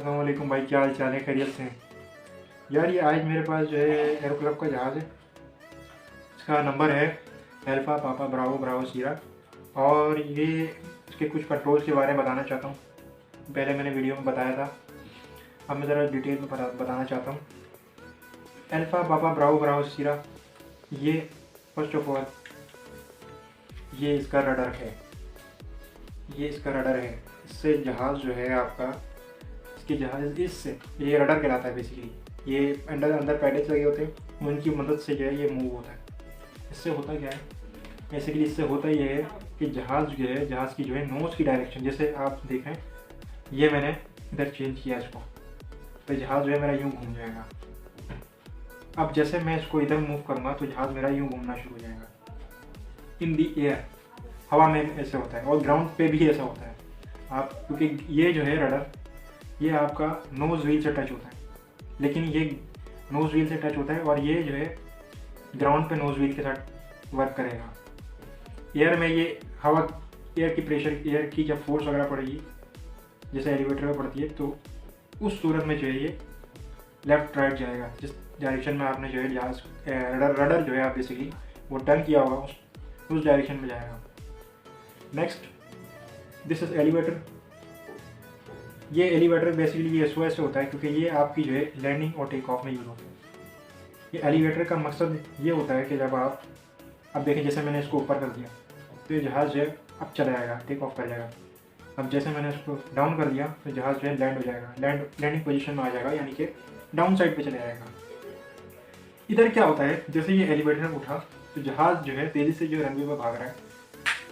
अस्सलाम वालेकुम भाई, क्या हाल चाल है? खैरियत से हैं? यार ये आज मेरे पास जो है एरो क्लब का जहाज़ है। इसका नंबर है अल्फ़ा पापा ब्रावो ब्रावो सीरा। और ये इसके कुछ कंट्रोल्स के बारे में बताना चाहता हूँ। पहले मैंने वीडियो में बताया था, अब मैं ज़रा डिटेल में बताना चाहता हूँ। अल्फ़ा पापा ब्रावो ब्रावो सीरा, ये फर्स्ट ऑफ ऑल ये इसका रडर है। ये इसका रडर है। इससे जहाज़ जो है आपका, इसके जहाज़ इससे ये रडर कहलाता है बेसिकली। ये अंदर पैडेज लगे होते हैं, उनकी मदद से जो है ये मूव होता है। इससे होता क्या है बेसिकली? इससे होता ये है कि जहाज़ जो है, जहाज़ की जो है नोज़ की डायरेक्शन, जैसे आप देखें ये मैंने इधर चेंज किया इसको, तो जहाज़ जो है मेरा यूँ घूम जाएगा। अब जैसे मैं इसको इधर मूव करूँगा तो जहाज़ मेरा यूँ घूमना शुरू हो जाएगा इन दी एयर। हवा में ऐसे होता है और ग्राउंड पे भी ऐसा होता है। आप क्योंकि ये जो है रडर, ये आपका नोज़ व्हील से टच होता है, लेकिन ये नोज़ व्हील से टच होता है और ये जो है ग्राउंड पे नोज़ व्हील के साथ वर्क करेगा। एयर में ये हवा, एयर की प्रेशर, एयर की जब फोर्स वगैरह पड़ेगी जैसे एलिवेटर में पड़ती है, तो उस सूरत में जो है ये लेफ़्ट राइट जाएगा। जिस डायरेक्शन में आपने जो है जहाज रडर जो है आप बेसिकली वो टर्न किया होगा उस डायरेक्शन में जाएगा। Next, this is elevator. ये एलिवेटर बेसिकली ये SOS से होता है, क्योंकि ये आपकी जो है लैंडिंग और टेक ऑफ में यूज़ होता है। ये एलिवेटर का मकसद ये होता है कि जब आप, अब देखें जैसे मैंने इसको ऊपर कर दिया तो ये जहाज़ जो है अब चला जाएगा, टेक ऑफ कर जाएगा। अब जैसे मैंने इसको डाउन कर दिया तो जहाज़ जो है लैंड हो जाएगा, लैंडिंग पोजीशन में आ जाएगा, यानी कि डाउन साइड पे चला जाएगा। इधर क्या होता है, जैसे ये एलिवेटर उठा तो जहाज़ जो है तेज़ी से जो रनवे पर भाग रहा है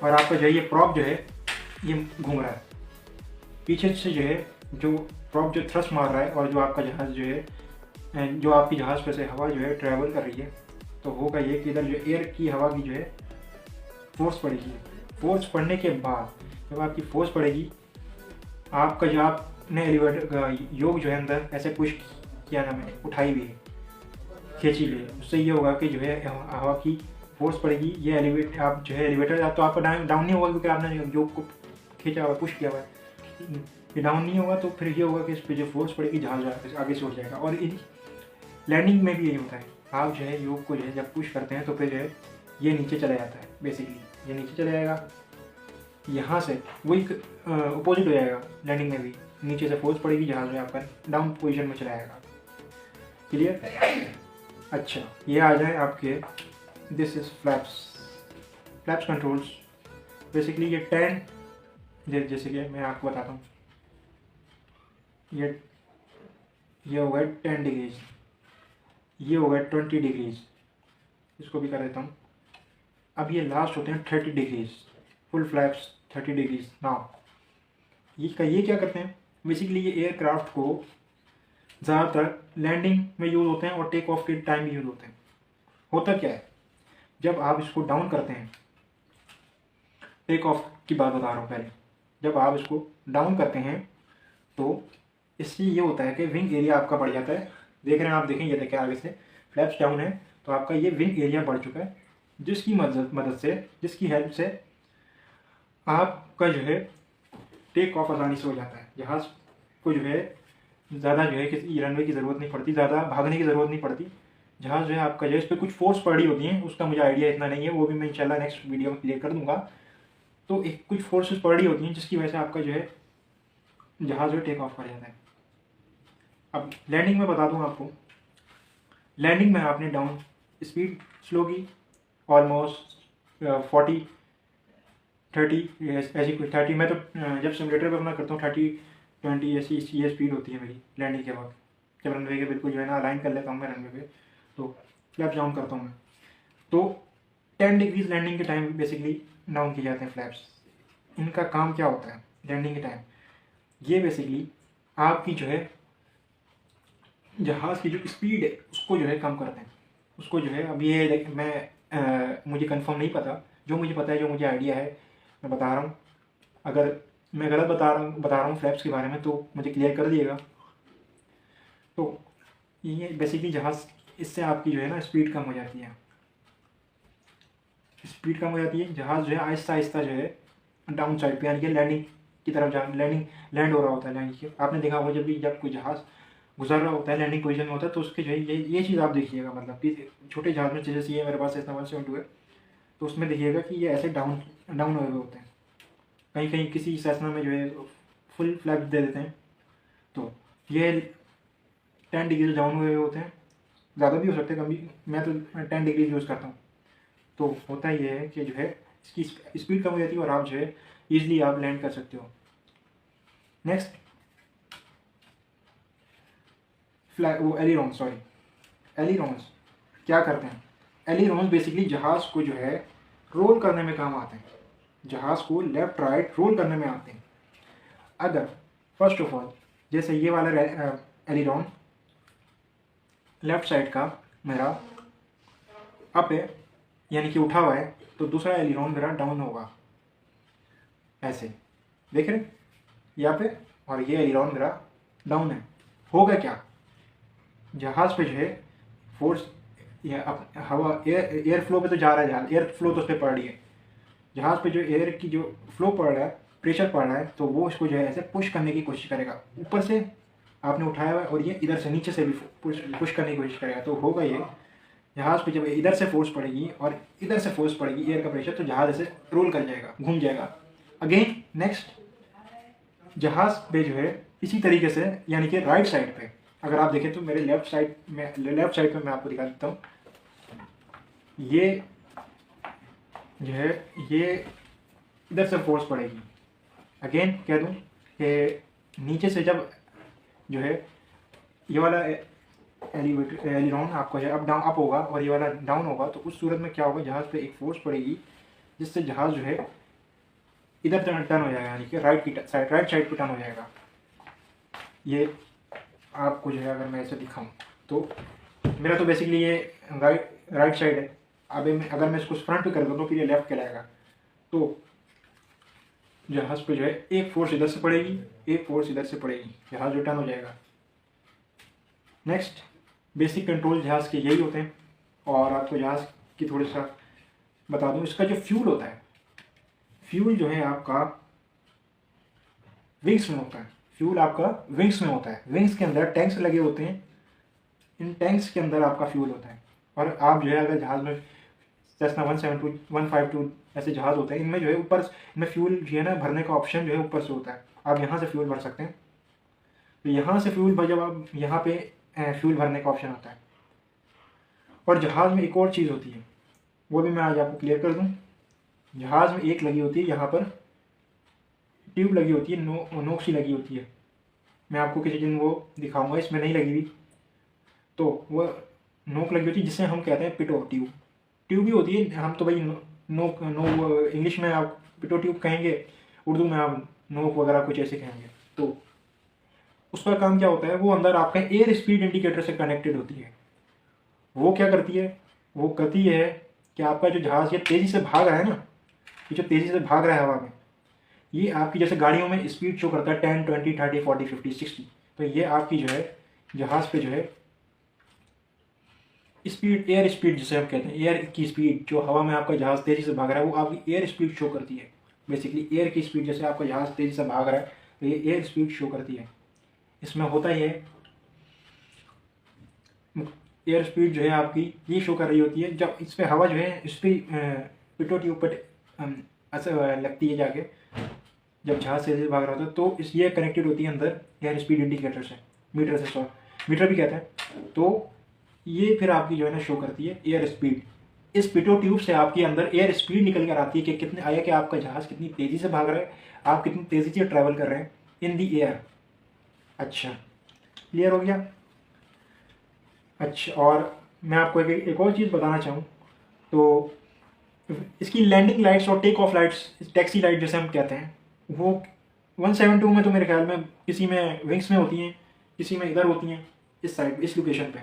और आपका जो है ये प्रॉप जो है ये घूम रहा है पीछे से, जो है जो प्रॉप जो थ्रस्ट मार रहा है और जो आपका जहाज़ जो है, जो आपकी जहाज़ पे से हवा जो है ट्रैवल कर रही है, तो होगा ये कि इधर जो एयर की हवा की जो है फोर्स पड़ेगी। फोर्स पड़ने के बाद जब आपकी फोर्स पड़ेगी, आपका जो आपने एलिवेटर का योग जो है अंदर ऐसे पुश किया ना, मैंने उठाई भी है, खींची भी है, उससे ये होगा कि जो है हवा की फोर्स पड़ेगी। ये एलिवेटर, आप जो है एलिवेटर तो आपका डाउन नहीं होगा, क्योंकि आपने योग को खींचा हुआ, पुश किया हुआ है। ये डाउन नहीं होगा तो फिर ये होगा कि इस पर जो फोर्स पड़ेगी जहाज आगे से उठ जाएगा। और लैंडिंग में भी यही होता है, आप जो है योग को जो है जब पुश करते हैं तो फिर जो है ये नीचे चला जाता है। बेसिकली ये नीचे चला जाएगा, यहाँ से वही अपोजिट हो जाएगा। लैंडिंग में भी नीचे से फोर्स पड़ेगी, जहाज जो है आपका डाउन पोजिशन में चला जाएगा। क्लियर? अच्छा, ये आ जाए आपके, this is flaps controls. Basically ये 10, जैसे कि मैं आपको बताता हूँ, ये हो गए 10 डिग्रीज, ये हो गए 20 डिग्रीज, इसको भी कर देता हूँ। अब ये लास्ट होते हैं 30 degrees, full flaps 30 degrees. Now ये क्या करते हैं बेसिकली, ये एयरक्राफ्ट को ज़्यादातर लैंडिंग में यूज़ होते हैं और टेक ऑफ के टाइम भी यूज़ होते हैं। होता क्या है, जब आप इसको डाउन करते हैं, टेक ऑफ की बात बता रहा हूँ पहले, जब आप इसको डाउन करते हैं तो इससे ये होता है कि विंग एरिया आपका बढ़ जाता है। देख रहे हैं आप, देखें ये देखें आगे से फ्लैप्स डाउन है तो आपका ये विंग एरिया बढ़ चुका है, जिसकी मदद से, जिसकी हेल्प से आपका जो है टेक ऑफ आसानी से हो जाता है। जहाज़ को जो है ज़्यादा जो है किसी रनवे की ज़रूरत नहीं पड़ती, ज़्यादा भागने की ज़रूरत नहीं पड़ती। जहाज़ जो है आपका जो है इस पर कुछ फोर्स पड़ी होती है, उसका मुझे आइडिया इतना नहीं है, वो भी मैं इंशाल्लाह नेक्स्ट वीडियो में क्लियर कर दूंगा। तो एक कुछ फोर्सेस पड़ी होती हैं जिसकी वजह से आपका जो है जहाज़ जो टेक ऑफ कर जाता है। अब लैंडिंग में बता दूं आपको, लैंडिंग में आपने डाउन स्पीड स्लो की, ऑलमोस्ट 40 30 ऐसी कुछ 30, मैं तो जब सिमुलेटर पर अपना करता हूँ 30-20 ऐसी ये स्पीड होती है मेरी लैंडिंग के वक्त। जब रनवे के बिल्कुल जो है ना अलाइन कर लेता हूँ मैं रनवे पे, तो फ्लैप्स डाउन करता हूँ मैं, तो 10 डिग्रीज लैंडिंग के टाइम बेसिकली डाउन किए जाते हैं फ्लैप्स। इनका काम क्या होता है लैंडिंग के टाइम, ये बेसिकली आपकी जो है जहाज़ की जो स्पीड है उसको जो है कम करते हैं। उसको जो है, अब ये मैं मुझे कंफर्म नहीं पता, जो मुझे पता है, जो मुझे आइडिया है मैं बता रहा हूँ। अगर मैं गलत बता रहा हूँ फ्लैप्स के बारे में तो मुझे क्लियर कर दिएगा। तो ये बेसिकली जहाज़, इससे आपकी जो है ना स्पीड कम हो जाती है, जहाज़ जो है आहिस्ता आहिस्ता जो है डाउन साइड पे, यानी कि लैंडिंग की तरफ लैंड हो रहा होता है। लैंड की आपने देखा होगा जब कोई जहाज़ गुजर रहा होता है, लैंडिंग पोजीशन में होता है, तो उसके जो है ये चीज़ आप देखिएगा, मतलब कि छोटे जहाज़ में जैसे ये मेरे पास Cessna 172 है, तो उसमें देखिएगा कि ये ऐसे डाउन डाउन हुए होते हैं। कहीं कहीं किसी सेस्ना में जो है फुल फ्लैप दे देते हैं, तो ये 10 डिग्री डाउन हुए होते हैं, ज़्यादा भी हो सकते हैं, कभी मैं तो 10 डिग्री यूज़ करता हूँ। तो होता ये है कि जो है इसकी स्पीड कम हो जाती है और आप जो है ईजिली आप लैंड कर सकते हो। नेक्स्ट वो एलिरॉन्स क्या करते हैं? एलिरॉन्स बेसिकली जहाज़ को जो है रोल करने में काम आते हैं, जहाज़ को लेफ़्ट राइट रोल करने में आते हैं। अगर फर्स्ट ऑफ ऑल जैसे ये वाला एलिरॉन लेफ़्ट साइड का मेरा अप है, यानी कि उठा हुआ है, तो दूसरा एलिरॉन मेरा डाउन होगा, ऐसे देख रहे यहाँ पे, और ये एलिरॉन मेरा डाउन है। होगा क्या, जहाज़ पे जो है फोर्स हवा एयर फ्लो पे तो जा रहा है, जहाज़ एयर फ्लो तो उस पर पड़ रही है, जहाज़ पे जो एयर की जो फ्लो पड़ रहा है, प्रेशर पड़ रहा है, तो वो इसको जो है ऐसे पुश करने की कोशिश करेगा। ऊपर से आपने उठाया हुआ है और ये इधर से नीचे से भी पुश करने की कोशिश करेगा, तो होगा ये जहाज़ पे जब इधर से फोर्स पड़ेगी और इधर से फोर्स पड़ेगी एयर का प्रेशर, तो जहाज़ ऐसे रोल कर जाएगा, घूम जाएगा। अगेन नेक्स्ट जहाज़ पे जो है इसी तरीके से, यानी कि राइट साइड पे अगर आप देखें तो मेरे लेफ़्ट साइड पे मैं आपको दिखा देता हूँ, ये जो है ये इधर से फोर्स पड़ेगी। अगेन कह दूँ कि नीचे से जब जो है ये वाला एलिरॉन आपका है अप होगा और ये वाला डाउन होगा, तो उस सूरत में क्या होगा, जहाज़ पे एक फोर्स पड़ेगी जिससे जहाज़ जो है इधर टर्न हो जाएगा, यानी कि राइट साइड पे टर्न हो जाएगा। ये आपको जो है अगर मैं ऐसे दिखाऊं तो मेरा तो बेसिकली ये राइट साइड है। अब अगर मैं इसको फ्रंट पे कर दूँ तो फिर ये लेफ्ट कहलाएगा। तो जहाज़ पे जो है एक फोर्स इधर से पड़ेगी, एक फोर्स इधर से पड़ेगी, जहाज़ जो टर्न हो जाएगा। नेक्स्ट बेसिक कंट्रोल जहाज़ के यही होते हैं। और आपको जहाज़ की थोड़ी सा बता दूं, इसका जो फ्यूल होता है, फ्यूल जो है आपका विंग्स में होता है, फ्यूल आपका विंग्स में होता है। विंग्स के अंदर टैंक्स लगे होते हैं, इन टैंक्स के अंदर आपका फ्यूल होता है। और आप जो है अगर जहाज़ में सेस्ना 172 152 ऐसे जहाज़ होते हैं, इनमें जो है ऊपर इनमें फ्यूल जो है ना भरने का ऑप्शन जो है ऊपर से होता है, आप यहाँ से फ्यूल भर सकते हैं। तो यहाँ से फ्यूल जब आप यहाँ पे फ्यूल भरने का ऑप्शन आता है। और जहाज़ में एक और चीज़ होती है, वो भी मैं आज आपको क्लियर कर दूँ। जहाज़ में एक लगी होती है, यहाँ पर ट्यूब लगी होती है, नोक सी लगी होती है, मैं आपको किसी दिन वो दिखाऊंगा, इसमें नहीं लगी हुई। तो वो नोक लगी होती है जिससे हम कहते हैं पिटो ट्यूब भी होती है, हम तो भाई नोक इंग्लिश में आप पिटो ट्यूब कहेंगे, उर्दू में आप नोक वगैरह कुछ ऐसे कहेंगे। तो उसका काम क्या होता है, वो अंदर आपका एयर स्पीड इंडिकेटर से कनेक्टेड होती है। वो क्या करती है, वो करती है कि आपका जो जहाज़ ये तेज़ी से भाग रहा है ना, ये जो तेज़ी से भाग रहा है हवा में, ये आपकी जैसे गाड़ियों में स्पीड शो करता है 10, 20, 30, 40, 50, 60, तो ये आपकी जो है जहाज़ पे जो है स्पीड, एयर स्पीड जिसे हम कहते हैं, एयर की स्पीड, जो हवा में आपका जहाज़ तेज़ी से भाग रहा है वो आपकी एयर स्पीड शो करती है। बेसिकली एयर की स्पीड, जैसे आपका जहाज़ तेज़ी से भाग रहा है तो ये एयर स्पीड शो करती है। इसमें होता ही है, एयर स्पीड जो है आपकी ये शो कर रही होती है जब इस पर हवा जो है इस पर पिटो ट्यूब पर ऐसा लगती है जाके, जब जहाज़ तेज़ी से भाग रहा होता है, तो इस ये कनेक्टेड होती है अंदर एयर स्पीड इंडिकेटर से, मीटर भी कहते हैं। तो ये फिर आपकी जो है ना शो करती है एयर स्पीड। इस पिटो ट्यूब से आपके अंदर एयर स्पीड निकल कर आती है कि कितने आया, कि आपका जहाज़ कितनी तेज़ी से भाग रहा है, आप कितनी तेज़ी से ट्रैवल कर रहे हैं इन दी एयर। अच्छा, क्लियर हो गया। अच्छा, और मैं आपको एक और चीज़ बताना चाहूँ, तो इसकी लैंडिंग लाइट्स और take off lights, taxi light जैसे हम कहते हैं, वो 172 में तो मेरे ख्याल में किसी में विंग्स में होती हैं, किसी में इधर होती हैं, इस साइड, इस लोकेशन पे।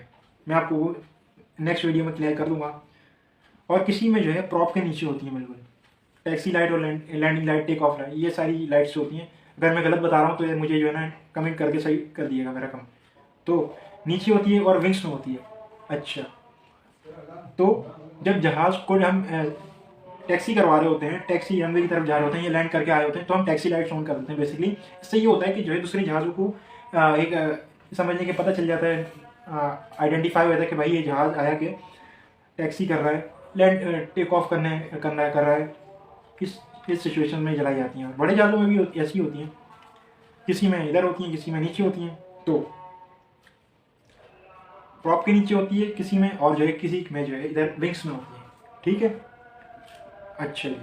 मैं आपको वो नेक्स्ट वीडियो में क्लियर कर दूंगा। और किसी में जो है प्रॉप के नीचे होती है बिल्कुल, टैक्सी लाइट और landing light, take off light, ये सारी लाइट्स होती हैं। अगर मैं गलत बता रहा हूँ तो ये मुझे जो है ना कमेंट करके सही कर दिएगा मेरा काम। तो नीचे होती है और विंग्स में होती है। अच्छा, तो जब जहाज़ को हम टैक्सी करवा रहे होते हैं, टैक्सी रनवे की तरफ जा रहे होते हैं, ये लैंड करके आए होते हैं, तो हम टैक्सी लाइट्स ऑन कर देते हैं बेसिकली। इससे ये होता है कि जो है दूसरे जहाज़ों को समझने के पता चल जाता है, आइडेंटिफाई हो जाता है कि भाई ये जहाज़ आया कि टैक्सी कर रहा है, लैंड टेक ऑफ कर रहा है। इस सिचुएशन में जलाई जाती हैं। बड़े जहाज़ों में भी ऐसी होती हैं, किसी में इधर होती हैं, किसी में नीचे होती हैं, तो प्रॉप के नीचे होती है किसी में, और जो है किसी में जो है इधर विंग्स में होती है। ठीक है, अच्छा जी।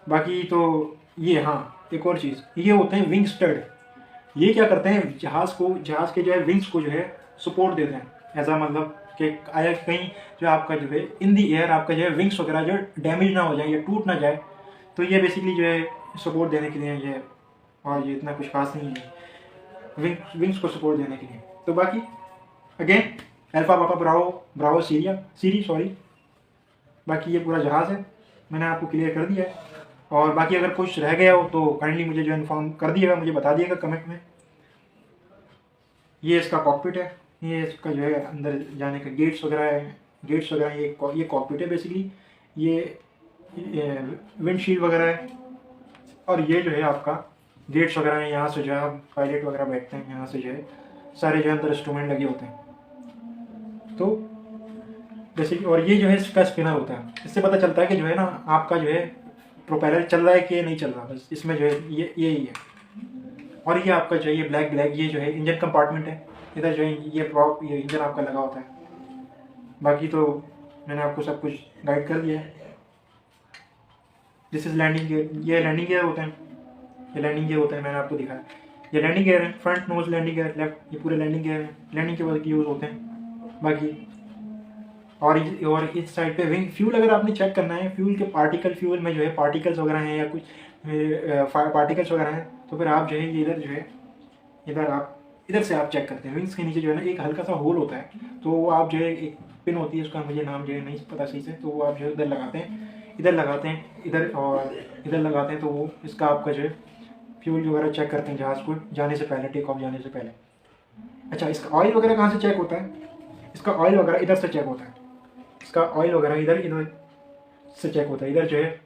बाकी तो ये, हाँ एक और चीज़, ये होते हैं विंग स्टड। ये क्या करते हैं, जहाज़ के जो है विंग्स को जो है सपोर्ट देते हैं। ऐसा मतलब कि आया कहीं जो आपका जो है इन दी एयर आपका जो है विंग्स वगैरह जो डैमेज ना हो जाए या टूट ना जाए, तो ये बेसिकली जो है सपोर्ट देने के लिए ये, और ये इतना कुछ खास नहीं है विंग्स को सपोर्ट देने के लिए। तो बाकी अगेन अल्फा पापा ब्रावो सीरी सॉरी, बाकी ये पूरा जहाज़ है, मैंने आपको क्लियर कर दिया है। और बाकी अगर कुछ रह गया हो तो काइंडली मुझे जो इन्फॉर्म कर दिएगा, मुझे बता दिएगा कमेंट में। ये इसका कॉकपिट है, ये इसका जो है अंदर जाने का गेट्स वगैरह है, ये कॉकपिट है बेसिकली, ये विंडशील्ड वगैरह है, और ये जो है आपका गेट्स वगैरह है। यहाँ से जो है पायलट वगैरह बैठते हैं, यहाँ से जो है सारे जो अंदर इंस्ट्रूमेंट लगे होते हैं। तो जैसे कि, और ये जो है इसका स्पिनर होता है, इससे पता चलता है कि जो है ना आपका जो है प्रोपेलर चल रहा है कि नहीं चल रहा, बस इसमें जो है ये ही है। और ये आपका जो है ये ब्लैक ये जो है इंजन कंपार्टमेंट है, इधर जो है ये इंजन आपका लगा होता है। बाकी तो मैंने आपको सब कुछ गाइड कर दिया है। दिस इज लैंडिंग गियर, ये लैंडिंग गियर होते हैं, मैंने आपको दिखाया। ये लैंडिंग गियर है, front nose landing gear, left, ये पूरे लैंडिंग गियर है, लैंडिंग के बाद यूज़ होते हैं। बाकी और इस साइड पे विंग फ्यूल अगर आपने चेक करना है, फ्यूल में जो है पार्टिकल्स वगैरह हैं या कुछ पार्टिकल्स वगैरह हैं, तो फिर आप जो है इधर से आप चेक करते हैं। विंग्स के नीचे जो है ना एक हल्का सा होल होता है, तो वो आप जो है एक पिन होती है, उसका मुझे नाम जो है नहीं पता सही से, तो वो आप जो है इधर लगाते हैं, इधर लगाते हैं, तो वो इसका आपका जो है फ्यूल वगैरह चेक करते हैं जहाज़ को जाने से पहले, टेक ऑफ जाने से पहले। अच्छा, इसका ऑयल वगैरह कहाँ से चेक होता है? इसका ऑयल वगैरह इधर से चेक होता है, इसका ऑयल वगैरह इधर से चेक होता है। इधर जो है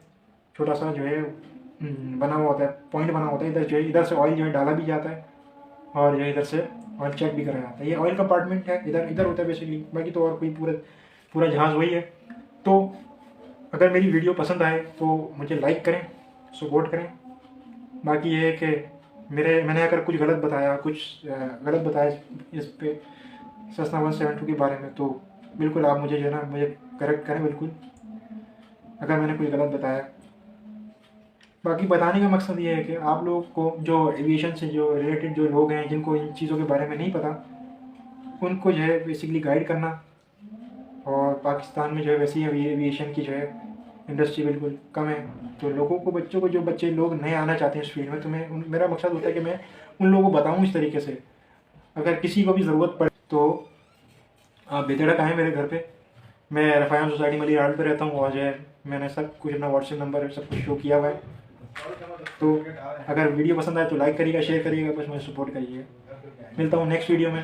छोटा सा जो है बना हुआ होता है, पॉइंट बना होता है, इधर जो है इधर से ऑयल जो है डाला भी जाता है, और जो है इधर से ऑयल चेक भी करा जाता है। ये ऑयल कंपार्टमेंट है, इधर होता है बेसिकली। बाकी तो और कोई पूरा जहाज़ वही है। तो अगर मेरी वीडियो पसंद आए तो मुझे लाइक करें, सपोर्ट करें। बाकी ये है कि मैंने अगर कुछ गलत बताया इस पे सेस्ना 172 के बारे में, तो बिल्कुल आप मुझे जो है ना मुझे करेक्ट करें बिल्कुल, अगर मैंने कोई गलत बताया। बाकी बताने का मकसद ये है कि आप लोगों को जो एविएशन से जो रिलेटेड जो लोग हैं, जिनको इन चीज़ों के बारे में नहीं पता, उनको जो है बेसिकली गाइड करना। और पाकिस्तान में जो है वैसे ही एविएशन की जो है इंडस्ट्री बिल्कुल कम है, तो लोगों को जो बच्चे लोग नए आना चाहते हैं इस फील्ड में, तो मेरा मकसद होता है कि मैं उन लोगों को बताऊँ इस तरीके से। अगर किसी को भी ज़रूरत पड़े तो आप बेधड़क आएँ मेरे घर पे। मैं रफ़ायन सोसाइटी मली राड पे रहता हूँ, और जो है मैंने सब कुछ अपना व्हाट्सएप नंबर सब कुछ शो किया हुआ है। तो अगर वीडियो पसंद आए तो लाइक करिएगा, शेयर करिएगा, बस मुझे सपोर्ट करिएगा। मिलता हूँ नेक्स्ट वीडियो में।